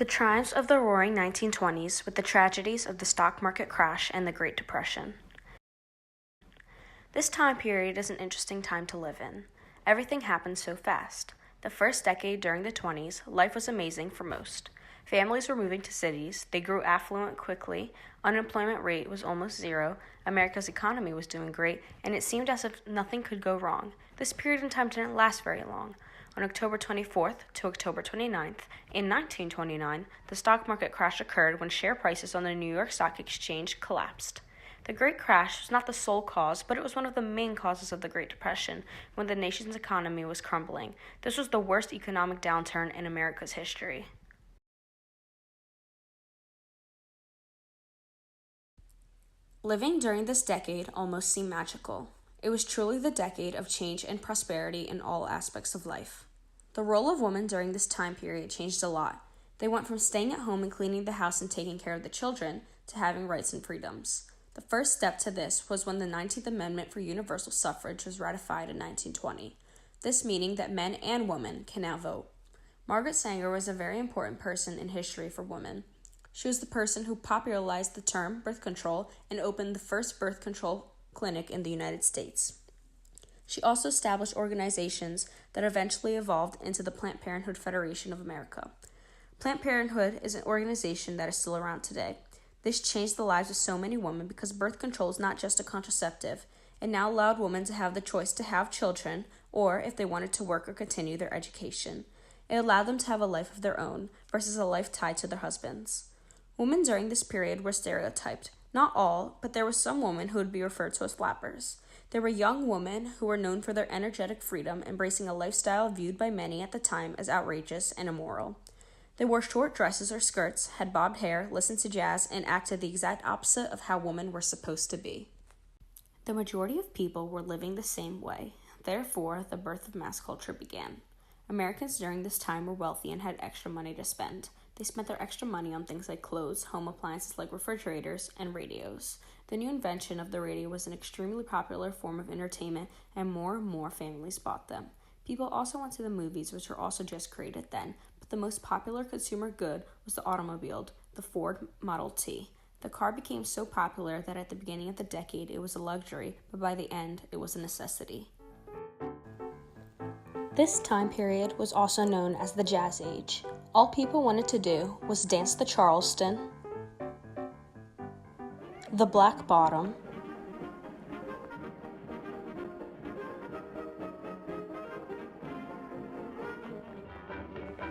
The triumphs of the roaring 1920s with the tragedies of the stock market crash and the Great Depression. This time period is an interesting time to live in. Everything happened so fast. The first decade during the 20s, life was amazing for most. Families were moving to cities, they grew affluent quickly, unemployment rate was almost zero, America's economy was doing great, and it seemed as if nothing could go wrong. This period in time didn't last very long. On October 24th to October 29th, in 1929, the stock market crash occurred when share prices on the New York Stock Exchange collapsed. The Great Crash was not the sole cause, but it was one of the main causes of the Great Depression, when the nation's economy was crumbling. This was the worst economic downturn in America's history. Living during this decade almost seemed magical. It was truly the decade of change and prosperity in all aspects of life. The role of women during this time period changed a lot. They went from staying at home and cleaning the house and taking care of the children to having rights and freedoms. The first step to this was when the 19th Amendment for universal suffrage was ratified in 1920, this meaning that men and women can now vote. Margaret Sanger was a very important person in history for women. She was the person who popularized the term birth control and opened the first birth control clinic in the United States. She also established organizations that eventually evolved into the Planned Parenthood Federation of America. Planned Parenthood is an organization that is still around today. This changed the lives of so many women because birth control is not just a contraceptive. It now allowed women to have the choice to have children or if they wanted to work or continue their education. It allowed them to have a life of their own versus a life tied to their husbands. Women during this period were stereotyped. Not all, but there were some women who would be referred to as flappers. There were young women who were known for their energetic freedom, embracing a lifestyle viewed by many at the time as outrageous and immoral. They wore short dresses or skirts, had bobbed hair, listened to jazz, and acted the exact opposite of how women were supposed to be. The majority of people were living the same way. Therefore, the birth of mass culture began. Americans during this time were wealthy and had extra money to spend. They spent their extra money on things like clothes, home appliances like refrigerators, and radios. The new invention of the radio was an extremely popular form of entertainment, and more families bought them. People also went to the movies, which were also just created then, but the most popular consumer good was the automobile, the Ford Model T. The car became so popular that at the beginning of the decade it was a luxury, but by the end it was a necessity. This time period was also known as the Jazz Age. All people wanted to do was dance the Charleston, the Black Bottom,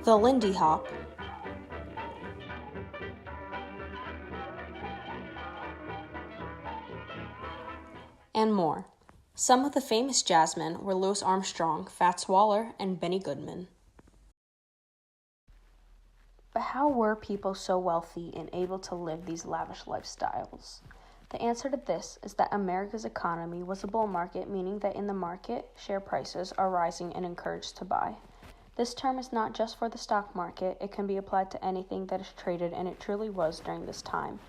the Lindy Hop, and more. Some of the famous jazzmen were Louis Armstrong, Fats Waller, and Benny Goodman. But how were people so wealthy and able to live these lavish lifestyles? The answer to this is that America's economy was a bull market, meaning that in the market, share prices are rising and encouraged to buy. This term is not just for the stock market, it can be applied to anything that is traded, and it truly was during this time.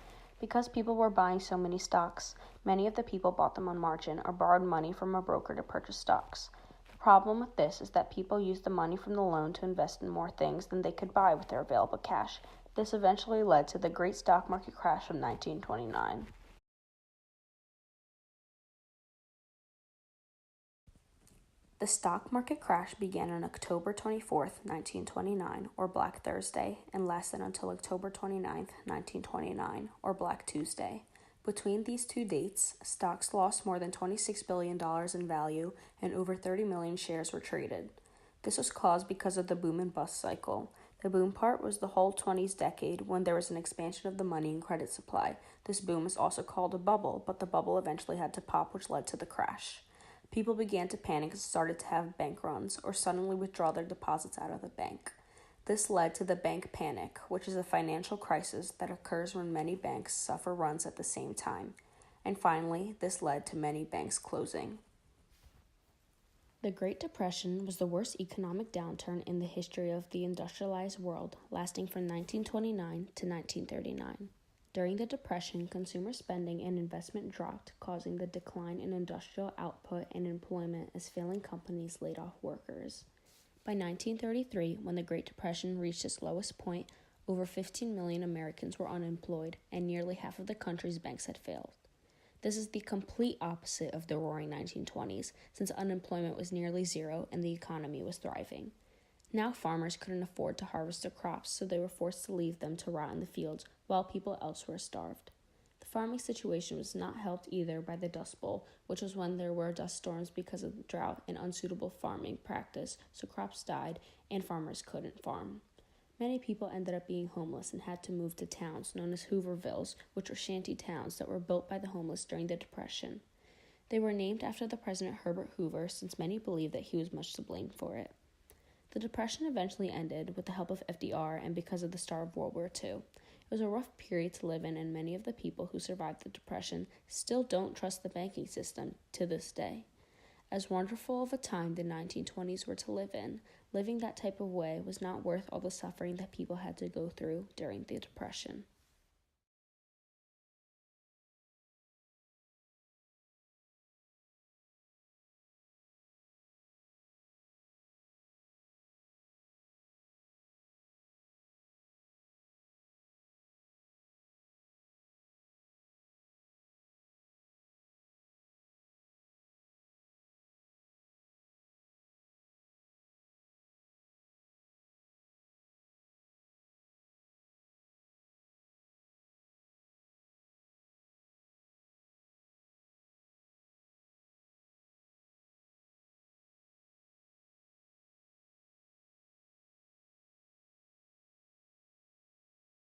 Because people were buying so many stocks, many of the people bought them on margin or borrowed money from a broker to purchase stocks. The problem with this is that people used the money from the loan to invest in more things than they could buy with their available cash. This eventually led to the great stock market crash of 1929. The stock market crash began on October 24, 1929, or Black Thursday, and lasted until October 29, 1929, or Black Tuesday. Between these two dates, stocks lost more than $26 billion in value and over 30 million shares were traded. This was caused because of the boom and bust cycle. The boom part was the whole 20s decade when there was an expansion of the money and credit supply. This boom is also called a bubble, but the bubble eventually had to pop, which led to the crash. People began to panic and started to have bank runs or suddenly withdraw their deposits out of the bank. This led to the bank panic, which is a financial crisis that occurs when many banks suffer runs at the same time. And finally, this led to many banks closing. The Great Depression was the worst economic downturn in the history of the industrialized world, lasting from 1929 to 1939. During the Depression, consumer spending and investment dropped, causing the decline in industrial output and employment as failing companies laid off workers. By 1933, when the Great Depression reached its lowest point, Over 15 million Americans were unemployed, and nearly half of the country's banks had failed. This is the complete opposite of the roaring 1920s, since unemployment was nearly zero and the economy was thriving. Now farmers couldn't afford to harvest their crops, so they were forced to leave them to rot in the fields, while people elsewhere starved. The farming situation was not helped either by the Dust Bowl, which was when there were dust storms because of the drought and unsuitable farming practice, so crops died and farmers couldn't farm. Many people ended up being homeless and had to move to towns known as Hoovervilles, which were shanty towns that were built by the homeless during the Depression. They were named after the President Herbert Hoover, since many believe that he was much to blame for it. The Depression eventually ended with the help of FDR and because of the start of World War II. It was a rough period to live in, and many of the people who survived the Depression still don't trust the banking system to this day. As wonderful of a time the 1920s were to live in, living that type of way was not worth all the suffering that people had to go through during the Depression.